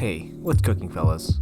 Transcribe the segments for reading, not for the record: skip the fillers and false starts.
Hey, what's cooking, fellas?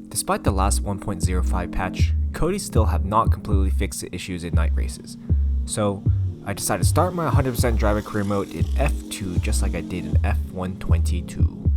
Despite the last 1.05 patch, Cody still have not completely fixed the issues in night races. So, I decided to start my 100% driver career mode in F2 just like I did in F122.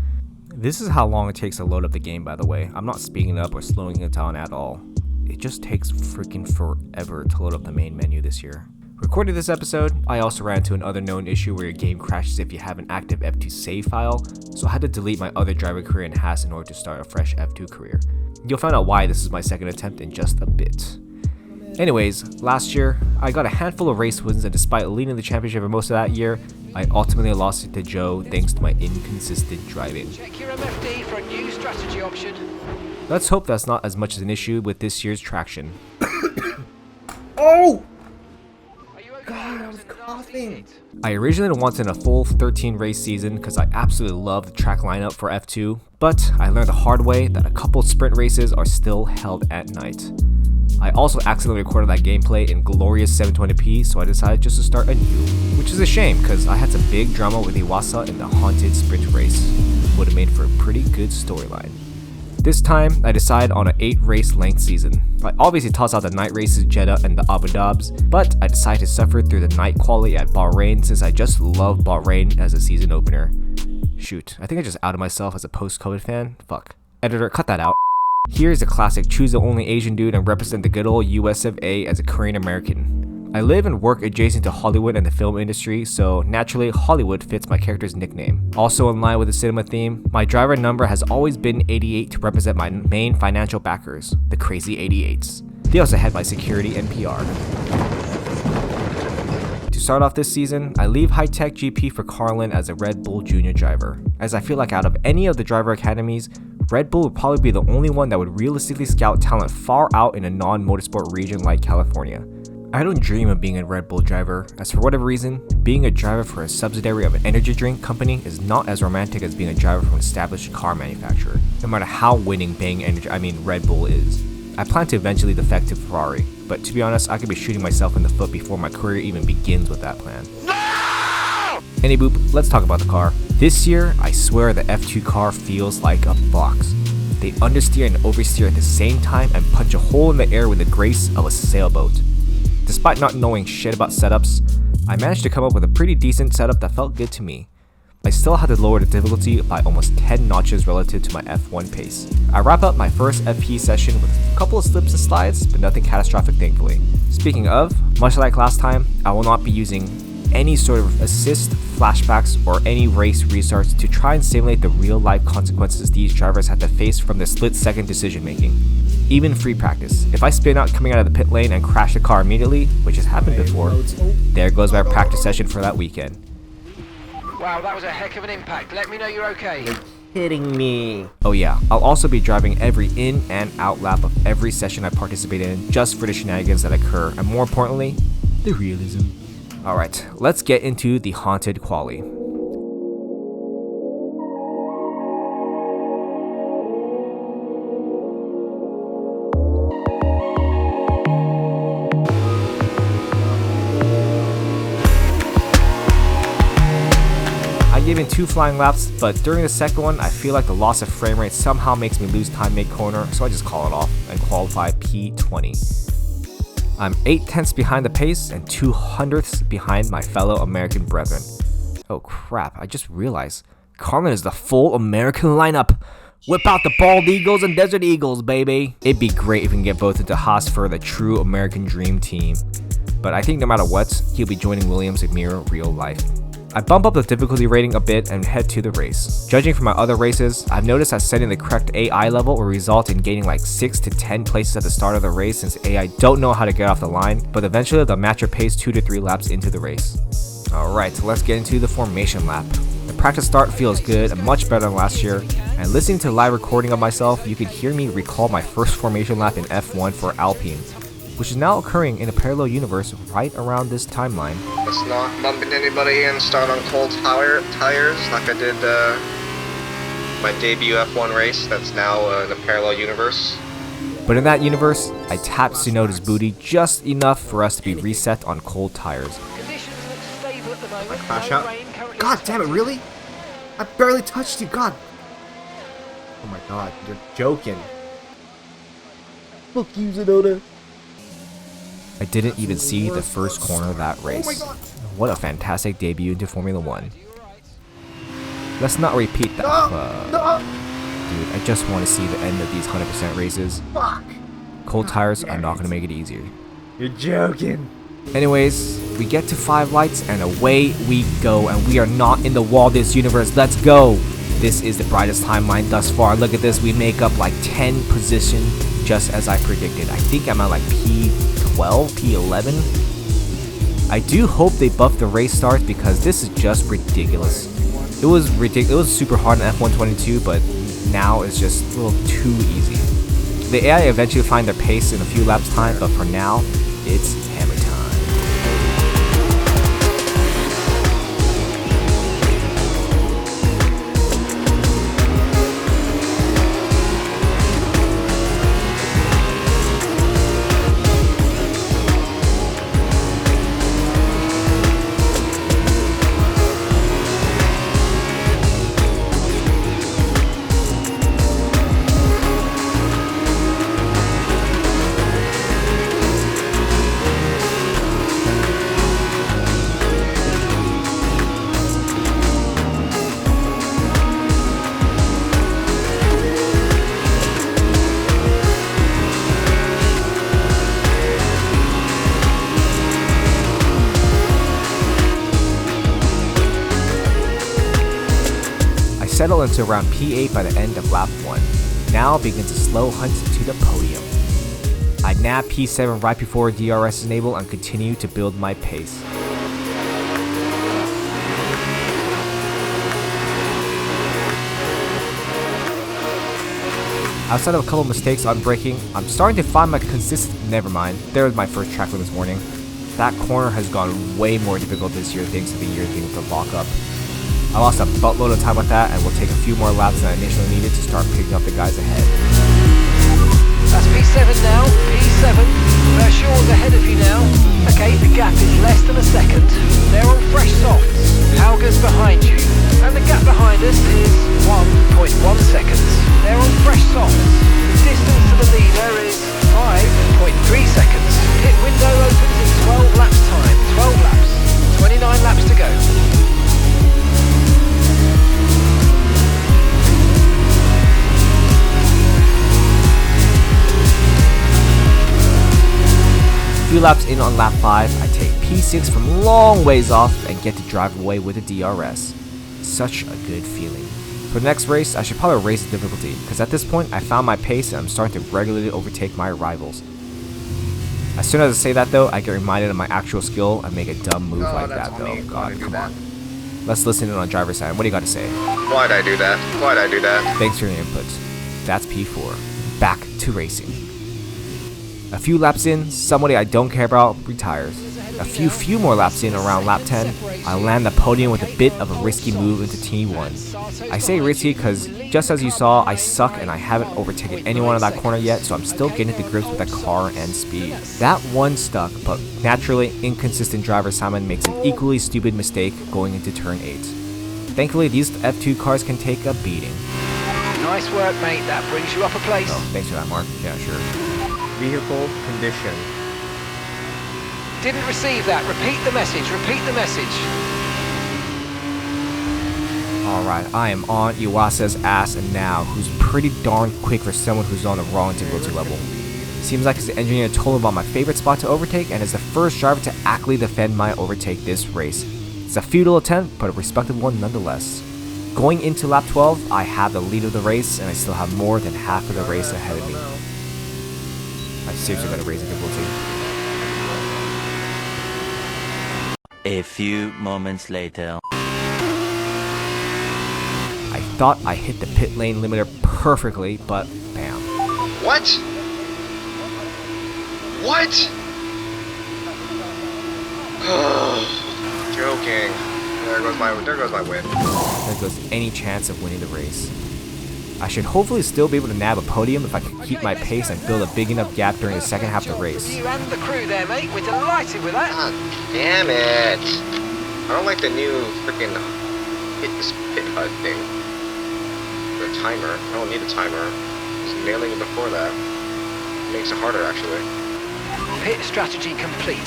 This is how long it takes to load up the game, by the way. I'm not speeding it up or slowing it down at all. It just takes freaking forever to load up the main menu this year. Recording this episode, I also ran into another known issue where your game crashes if you have an active F2 save file, so I had to delete my other driver career in Haas in order to start a fresh F2 career. You'll find out why this is my second attempt in just a bit. Anyways, last year, I got a handful of race wins, and despite leading the championship for most of that year, I ultimately lost it to Joe thanks to my inconsistent driving. Check your MFD for a new strategy option. Let's hope that's not as much as an issue with this year's traction. Oh! Are you okay? God, I was coughing. I originally wanted a full 13 race season because I absolutely love the track lineup for F2, but I learned the hard way that a couple sprint races are still held at night. I also accidentally recorded that gameplay in glorious 720p, so I decided just to start anew, which is a shame because I had some big drama with Iwasa in the haunted sprint race. Would have made for a pretty good storyline. This time, I decided on an 8 race length season. I obviously tossed out the night races, Jeddah and the Abu Dhabs, but I decided to suffer through the night quali at Bahrain since I just love Bahrain as a season opener. Shoot, I think I just outed myself as a post-COVID fan. Fuck. Editor, cut that out. Here's the classic choose the only Asian dude and represent the good old US of A as a Korean American. I live and work adjacent to Hollywood and the film industry, so naturally Hollywood fits my character's nickname. Also in line with the cinema theme, my driver number has always been 88 to represent my main financial backers, the crazy 88s. They also had my security and PR. To start off this season, I leave High Tech GP for Carlin as a Red Bull junior driver, as I feel like out of any of the driver academies, Red Bull would probably be the only one that would realistically scout talent far out in a non-motorsport region like California. I don't dream of being a Red Bull driver, as for whatever reason, being a driver for a subsidiary of an energy drink company is not as romantic as being a driver for an established car manufacturer, no matter how winning Red Bull is. I plan to eventually defect to Ferrari, but to be honest, I could be shooting myself in the foot before my career even begins with that plan. No! Any boop, let's talk about the car. This year, I swear the F2 car feels like a box. They understeer and oversteer at the same time and punch a hole in the air with the grace of a sailboat. Despite not knowing shit about setups, I managed to come up with a pretty decent setup that felt good to me. I still had to lower the difficulty by almost 10 notches relative to my F1 pace. I wrap up my first FP session with a couple of slips and slides, but nothing catastrophic thankfully. Speaking of, much like last time, I will not be using any sort of assist, flashbacks, or any race restarts to try and simulate the real-life consequences these drivers had to face from their split-second decision-making. Even free practice. If I spin out coming out of the pit lane and crash the car immediately, which has happened before, there goes my practice session for that weekend. Wow, that was a heck of an impact. Let me know you're okay. You're kidding me. Oh yeah, I'll also be driving every in and out lap of every session I participate in just for the shenanigans that occur, and more importantly, the realism. Alright, let's get into the haunted quali. I gave in 2 flying laps, but during the second one, I feel like the loss of frame rate somehow makes me lose time mid-corner, so I just call it off and qualify P20. I'm 8/10ths behind the pace and 2/100ths behind my fellow American brethren. Oh crap, I just realized Carlin is the full American lineup. Whip out the bald eagles and desert eagles, baby. It'd be great if we can get both into Haas for the true American dream team. But I think no matter what, he'll be joining Williams in mirror real life. I bump up the difficulty rating a bit and head to the race. Judging from my other races, I've noticed that setting the correct AI level will result in gaining like 6 to 10 places at the start of the race since AI don't know how to get off the line, but eventually they'll match your pace 2 to 3 laps into the race. Alright, so let's get into the formation lap. The practice start feels good and much better than last year, and listening to the live recording of myself, you can hear me recall my first formation lap in F1 for Alpine, which is now occurring in a parallel universe right around this timeline. Let's not bump into anybody and start on cold tires like I did my debut F1 race that's now in a parallel universe. But in that universe, I tapped Tsunoda's booty just enough for us to be reset on cold tires. Conditions look stable at the moment. Crash No out. rain currently God damn it, really? I barely touched you, God. Oh my god, you're joking. Fuck you, Zenoda. I didn't even see the first corner of that race. What a fantastic debut into Formula 1. Let's not repeat that. Dude, I just want to see the end of these 100% races. Fuck. Cold tires are not going to make it easier. You're joking. Anyways, we get to 5 lights and away we go, and we are not in the Walt Disney universe. Let's go. This is the brightest timeline thus far. Look at this. We make up like 10 position just as I predicted. I think I'm at like P12, P11. I do hope they buff the race starts because this is just ridiculous. It was ridiculous. It was super hard in F122, but now it's just a little too easy. The AI eventually find their pace in a few laps time, but for now, it's hammer time. Settle into around P8 by the end of lap 1. Now begins a slow hunt to the podium. I nab P7 right before DRS is enabled and continue to build my pace. Outside of a couple mistakes on braking, I'm starting to find my consistent. Never mind, there was my first track win this morning. That corner has gone way more difficult this year thanks to the year thing with the lockup. I lost a buttload of time with that and will take a few more laps than I initially needed to start picking up the guys ahead. That's P7 now, P7. Shaw's ahead of you now. Okay, the gap is less than a second. They're on fresh softs. Hauger's behind you. And the gap behind us is 1.1 seconds. They're on fresh softs. The distance to the leader is 5.3 seconds. Pit window opens in 12 laps time. 12 laps. 29 laps to go. Few laps in on lap 5, I take P6 from long ways off and get to drive away with a DRS. Such a good feeling. For the next race, I should probably raise the difficulty, because at this point I found my pace and I'm starting to regularly overtake my rivals. As soon as I say that though, I get reminded of my actual skill and make a dumb move like that though. God, come on. Let's listen in on driver's side. What do you got to say? Why'd I do that? Why'd I do that? Thanks for your input. That's P4. Back to racing. A few laps in, somebody I don't care about retires. A few more laps in, around lap 10, I land the podium with a bit of a risky move into T1. I say risky because, just as you saw, I suck and I haven't overtaken anyone in that corner yet, so I'm still getting to grips with the car and speed. That one stuck, but naturally, inconsistent driver Simon makes an equally stupid mistake going into turn 8. Thankfully, these F2 cars can take a beating. Nice work, mate. That brings you up a place. Oh, thanks for that, Mark. Yeah, sure. Vehicle condition. Didn't receive that. Repeat the message. Repeat the message. Alright, I am on Iwasa's ass and now, who's pretty darn quick for someone who's on the wrong difficulty level. Seems like his engineer told him about my favorite spot to overtake and is the first driver to actively defend my overtake this race. It's a futile attempt, but a respectable one nonetheless. Going into lap 12, I have the lead of the race and I still have more than half of the race ahead of me. I seriously gotta raise the difficulty. A few moments later. I thought I hit the pit lane limiter perfectly, but bam. What? What? Joking. There goes my win. There goes any chance of winning the race. I should hopefully still be able to nab a podium if I can keep my pace and build a big enough gap during the second half of the race. You and the crew there, mate. We're delighted with that. God damn it. I don't like the new freaking pit HUD thing. The another timer. I don't need a timer. Just nailing it before that makes it harder, actually. Pit strategy complete.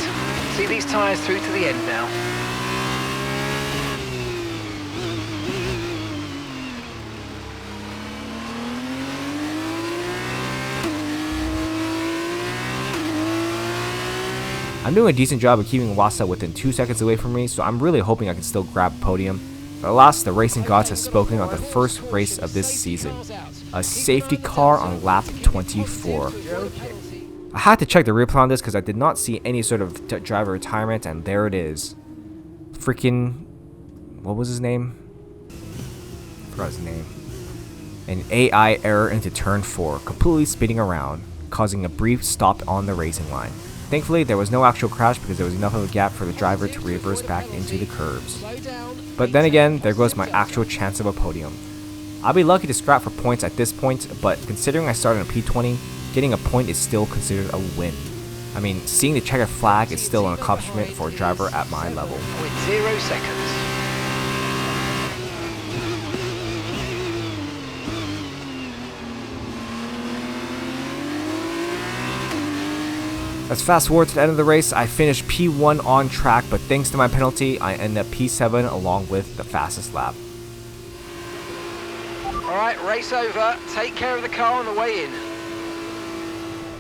See these tyres through to the end now. I'm doing a decent job of keeping Wasa within 2 seconds away from me, so I'm really hoping I can still grab a podium. But alas, the racing gods have spoken on the first race of this season. A safety car on lap 24. I had to check the replay on this because I did not see any sort of driver retirement, and there it is. Freaking... what was his name? I forgot his name. An AI error into turn 4, completely spinning around, causing a brief stop on the racing line. Thankfully, there was no actual crash because there was enough of a gap for the driver to reverse back into the curbs. But then again, there goes my actual chance of a podium. I'll be lucky to scrap for points at this point, but considering I started in P20, getting a point is still considered a win. I mean, seeing the checkered flag is still an accomplishment for a driver at my level. With 0 seconds. Let's fast forward to the end of the race. I finished P1 on track, but thanks to my penalty, I end up P7 along with the fastest lap. Alright, race over. Take care of the car on the way in.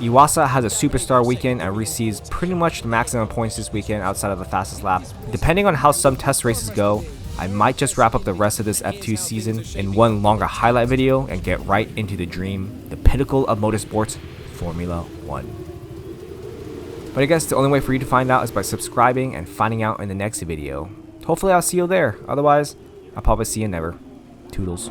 Iwasa has a superstar weekend and receives pretty much the maximum points this weekend outside of the fastest lap. Depending on how some test races go, I might just wrap up the rest of this F2 season in one longer highlight video and get right into the dream, the pinnacle of motorsports, Formula 1. But I guess the only way for you to find out is by subscribing and finding out in the next video. Hopefully I'll see you there, otherwise I'll probably see you never. Toodles.